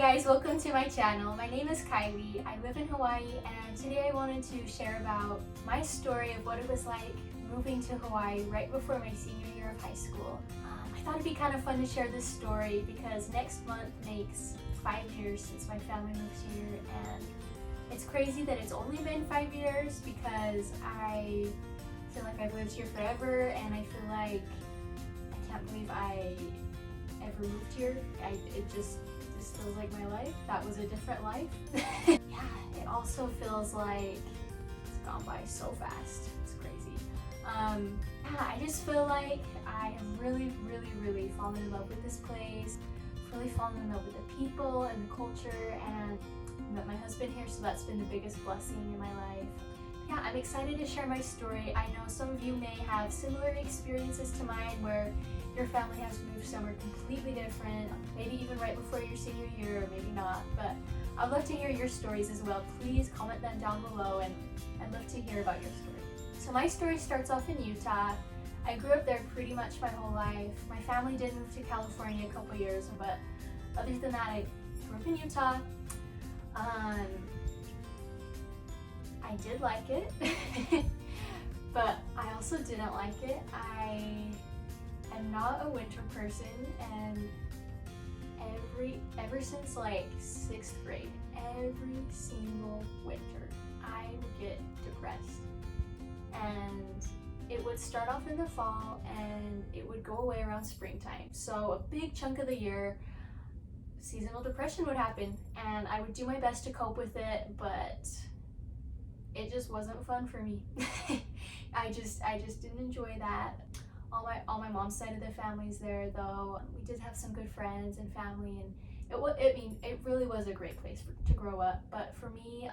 guys, welcome to my channel. My name is Kylie. I live in Hawaii and today I wanted to share about my story of what it was like moving to Hawaii right before my senior year of high school. I thought it'd be kind of fun to share this story because next month makes 5 years since my family moved here, and it's crazy that it's only been 5 years because I feel like I've lived here forever, and I feel like I can't believe I ever moved here. This feels like my life. That was a different life. Yeah, it also feels like it's gone by so fast. It's crazy. Yeah, I just feel like I have really fallen in love with this place, really fallen in love with the people and the culture, and I met my husband here, so that's been the biggest blessing in my life. Yeah, I'm excited to share my story. I know some of you may have similar experiences to mine where your family has moved somewhere completely different, maybe even right before your senior year, or maybe not, but I'd love to hear your stories as well. Please comment them down below, and I'd love to hear about your story. So my story starts off in Utah. I grew up there pretty much my whole life. My family did move to California a couple years, but other than that, I grew up in Utah. I did like it, but I also didn't like it. I am not a winter person, and ever since like 6th grade, every single winter, I would get depressed. And it would start off in the fall and it would go away around springtime. So a big chunk of the year, seasonal depression would happen, and I would do my best to cope with it, but it just wasn't fun for me. I just didn't enjoy that. All my mom's side of the family's there, though. We did have some good friends and family, and it really was a great place to grow up. But for me,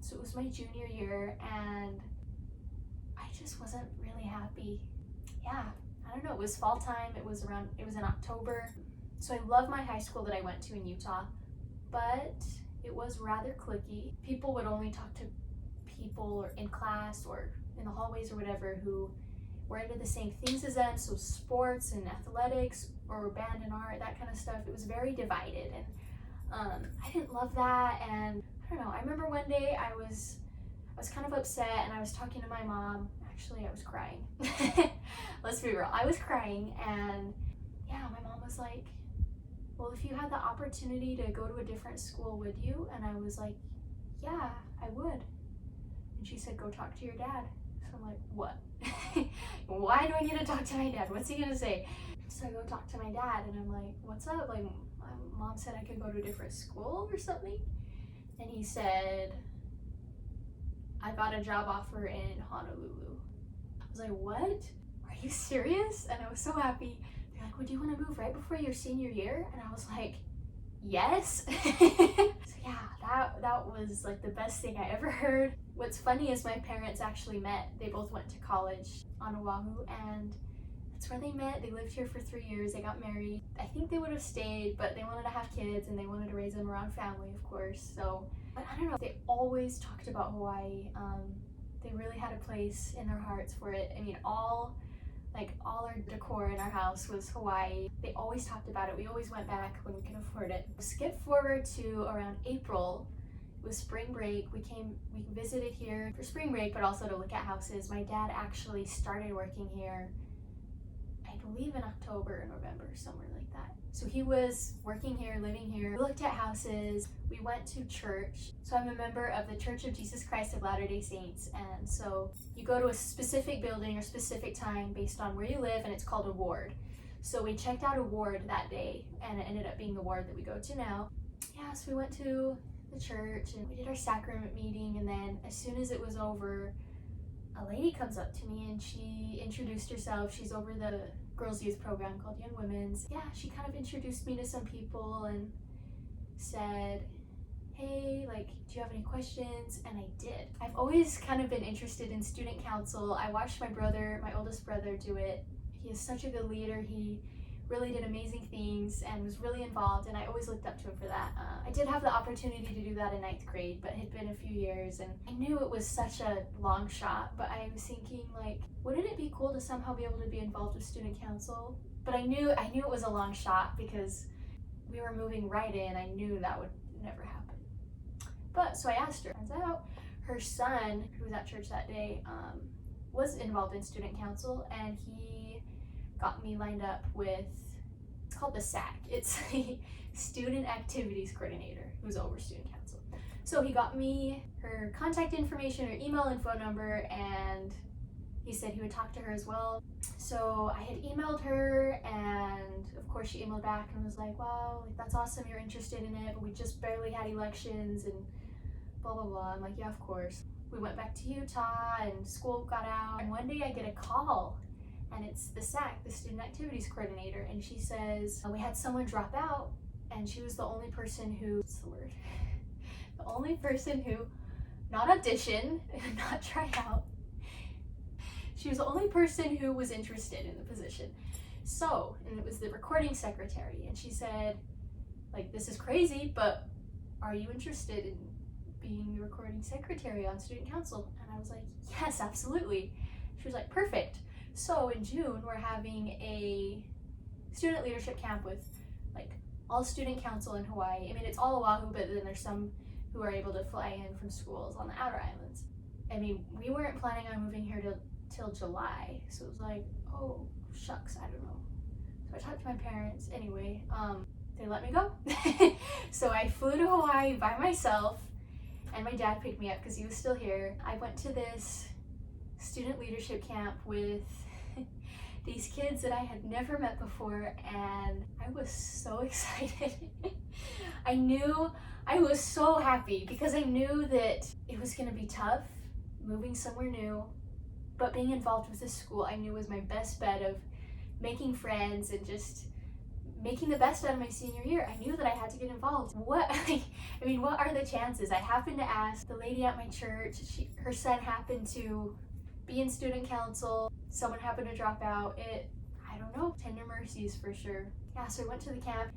so it was my junior year, and I just wasn't really happy. Yeah, I don't know. It was fall time. It was in October. So I love my high school that I went to in Utah, but it was rather cliquey. People would only talk to people or in class or in the hallways or whatever who were into the same things as them, so sports and athletics or band and art, that kind of stuff. It was very divided, and I didn't love that. And I don't know, I remember one day I was kind of upset, and I was talking to my mom. Actually, I was crying. Let's be real, I was crying, and yeah, my mom was like, well, if you had the opportunity to go to a different school, would you? And I was like, yeah, I would. And she said, go talk to your dad. So I'm like, what? Why do I need to talk to my dad? What's he gonna say? So I go talk to my dad, and I'm like, what's up? Like, my mom said I could go to a different school or something. And he said, I got a job offer in Honolulu. I was like, what? Are you serious? And I was so happy. They're like, would you want to move right before your senior year? And I was like, yes. So yeah, that was like the best thing I ever heard. What's funny is my parents actually met. They both went to college on Oahu, and that's where they met. They lived here for 3 years. They got married. I think they would have stayed, but they wanted to have kids, and they wanted to raise them around family, of course. So, but I don't know. They always talked about Hawaii. They really had a place in their hearts for it. I mean, all our decor in our house was Hawaii. They always talked about it. We always went back when we could afford it. Skip forward to around April. It was spring break. We visited here for spring break, but also to look at houses. My dad actually started working here, I believe in October or November, somewhere like that. So he was working here, living here. We looked at houses. We went to church. So I'm a member of the Church of Jesus Christ of Latter-day Saints. And so you go to a specific building or specific time based on where you live, and it's called a ward. So we checked out a ward that day, and it ended up being the ward that we go to now. Yeah, so we went to the church and we did our sacrament meeting, and then as soon as it was over, a lady comes up to me and she introduced herself. She's over the girls youth program called Young Women's. Yeah, she kind of introduced me to some people and said, hey, like, do you have any questions? And I did. I've always kind of been interested in student council. I watched my oldest brother do it. He is such a good leader. He really did amazing things and was really involved, and I always looked up to him for that. I did have the opportunity to do that in 9th grade, but it had been a few years, and I knew it was such a long shot, but I was thinking, like, wouldn't it be cool to somehow be able to be involved with student council? But I knew it was a long shot because we were moving right in. I knew that would never happen. But so I asked her. Turns out her son, who was at church that day, was involved in student council, and he got me lined up with, it's called the SAC. It's a student activities coordinator who's over student council. So he got me her contact information, her email and phone number, and he said he would talk to her as well. So I had emailed her, and of course she emailed back and was like, wow, like, that's awesome, you're interested in it, but we just barely had elections and blah blah blah. I'm like, yeah, of course. We went back to Utah and school got out, and one day I get a call, and it's the SAC, the student activities coordinator, and she says, we had someone drop out, and she was the only person who, what's the word? The only person who, not audition, not try out, she was the only person who was interested in the position. So, and it was the recording secretary, and she said, like, this is crazy, but are you interested in being the recording secretary on student council? And I was like, yes, absolutely. She was like, perfect. So in June, we're having a student leadership camp with like all student council in Hawaii. I mean, it's all Oahu, but then there's some who are able to fly in from schools on the outer islands. I mean, we weren't planning on moving here till July, so it was like, oh shucks, I don't know. So I talked to my parents anyway. They let me go. So I flew to Hawaii by myself, and my dad picked me up because he was still here. I went to this student leadership camp with these kids that I had never met before, and I was so excited. I was so happy because I knew that it was going to be tough moving somewhere new, but being involved with this school I knew was my best bet of making friends and just making the best out of my senior year. I knew that I had to get involved. What are the chances? I happened to ask the lady at my church. Her son happened to be in student council. Someone happened to drop out. I don't know, tender mercies for sure. Yeah, so I went to the camp.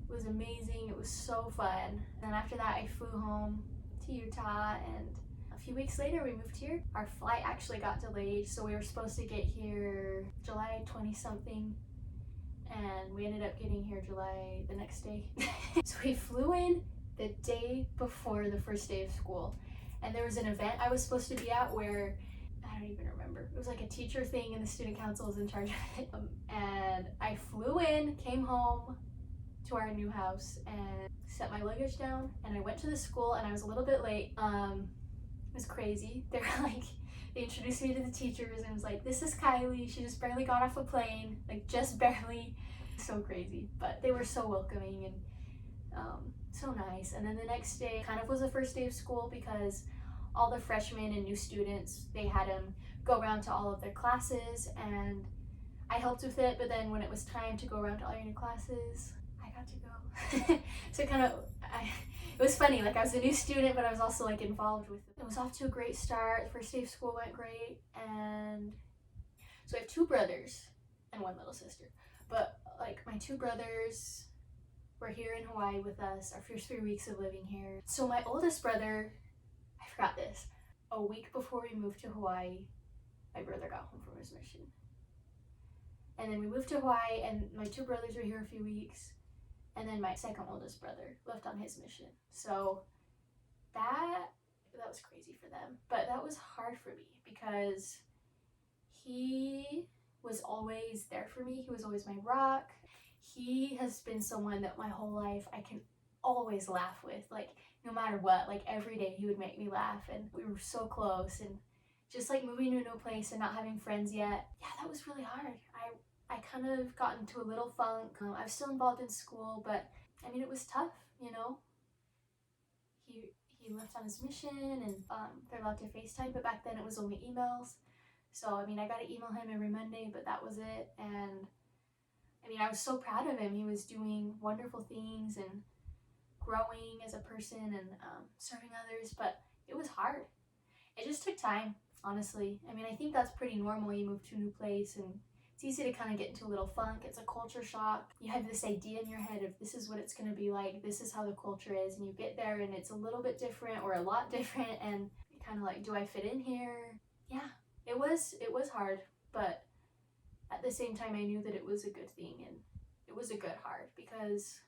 It was amazing. It was so fun. And then after that, I flew home to Utah, and a few weeks later, we moved here. Our flight actually got delayed, so we were supposed to get here July 20-something. And we ended up getting here July the next day. So we flew in the day before the first day of school. And there was an event I was supposed to be at where, I don't even remember. It was like a teacher thing and the student council was in charge of it. And I flew in, came home to our new house and set my luggage down. And I went to the school and I was a little bit late. It was crazy. They introduced me to the teachers and was like, this is Kylie. She just barely got off a plane, like just barely. So crazy, but they were so welcoming and so nice. And then the next day kind of was the first day of school because all the freshmen and new students, they had them go around to all of their classes, and I helped with it. But then when it was time to go around to all your new classes, I got to go. So it was funny, like I was a new student, but I was also like involved with it. It was off to a great start. The first day of school went great, and so I have two brothers and one little sister. But like my two brothers were here in Hawaii with us our first 3 weeks of living here. So my oldest brother, I forgot this, a week before we moved to Hawaii, my brother got home from his mission. And then we moved to Hawaii and my two brothers were here a few weeks. And then my second oldest brother left on his mission. So that was crazy for them. But that was hard for me because he was always there for me. He was always my rock. He has been someone that my whole life I can always laugh with, like no matter what. Like every day he would make me laugh, and we were so close. And just like moving to a new place and not having friends yet, yeah, that was really hard. I kind of got into a little funk. I was still involved in school, but I mean, it was tough, you know. He left on his mission, and they're allowed to FaceTime, but back then it was only emails. So I mean, I got to email him every Monday, but that was it. And I mean, I was so proud of him. He was doing wonderful things and growing as a person and serving others, but it was hard. It just took time, honestly. I mean, I think that's pretty normal. You move to a new place and it's easy to kind of get into a little funk. It's a culture shock. You have this idea in your head of this is what it's going to be like. This is how the culture is. And you get there and it's a little bit different or a lot different. And you're kind of like, do I fit in here? Yeah, it was hard. But at the same time, I knew that it was a good thing. And it was a good hard because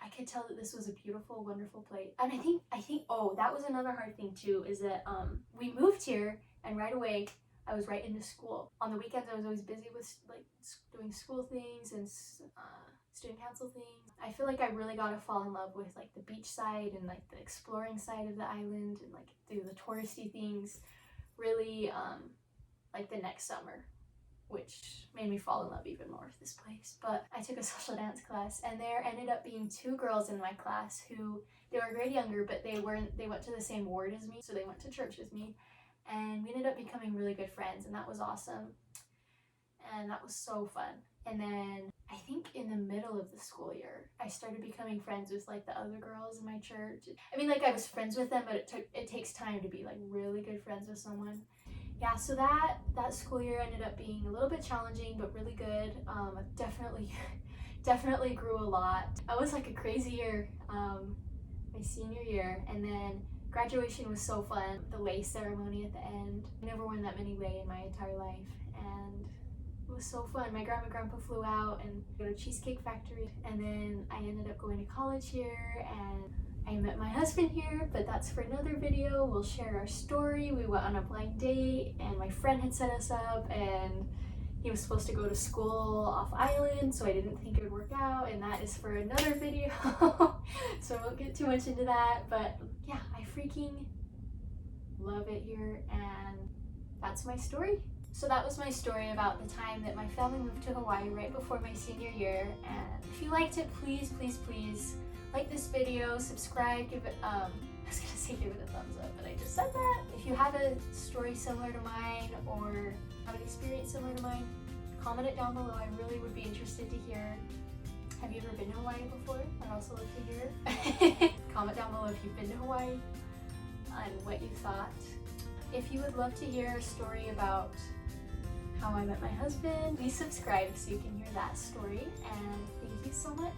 I could tell that this was a beautiful, wonderful place. And I think, oh, that was another hard thing too, is that we moved here and right away I was right into school. On the weekends I was always busy with like doing school things and student council things. I feel like I really got to fall in love with like the beach side and like the exploring side of the island and like do the touristy things really like the next summer, which made me fall in love even more with this place. But I took a social dance class, and there ended up being 2 girls in my class who, they were a grade younger, but they went to the same ward as me, so they went to church with me, and we ended up becoming really good friends, and that was awesome. And that was so fun. And then I think in the middle of the school year, I started becoming friends with like the other girls in my church. I mean, like I was friends with them, but it takes time to be like really good friends with someone. Yeah, so that school year ended up being a little bit challenging, but really good. Definitely grew a lot. I was like a crazy year, my senior year, and then graduation was so fun. The lace ceremony at the end. I never worn that many lei in my entire life, and it was so fun. My grandma and grandpa flew out and go to Cheesecake Factory, and then I ended up going to college here, and I met my husband here, but that's for another video. We'll share our story. We went on a blind date, and my friend had set us up, and he was supposed to go to school off island, so I didn't think it would work out, and that is for another video. So I won't get too much into that, but yeah, I freaking love it here, and that's my story. So that was my story about the time that my family moved to Hawaii right before my senior year, and if you liked it, please, please, please like this video, subscribe, give it, I was gonna say give it a thumbs up, but I just said that. If you have a story similar to mine or have an experience similar to mine, comment it down below. I really would be interested to hear. Have you ever been to Hawaii before? I'd also love to hear. Comment down below if you've been to Hawaii and what you thought. If you would love to hear a story about how I met my husband, please subscribe so you can hear that story, and thank you so much.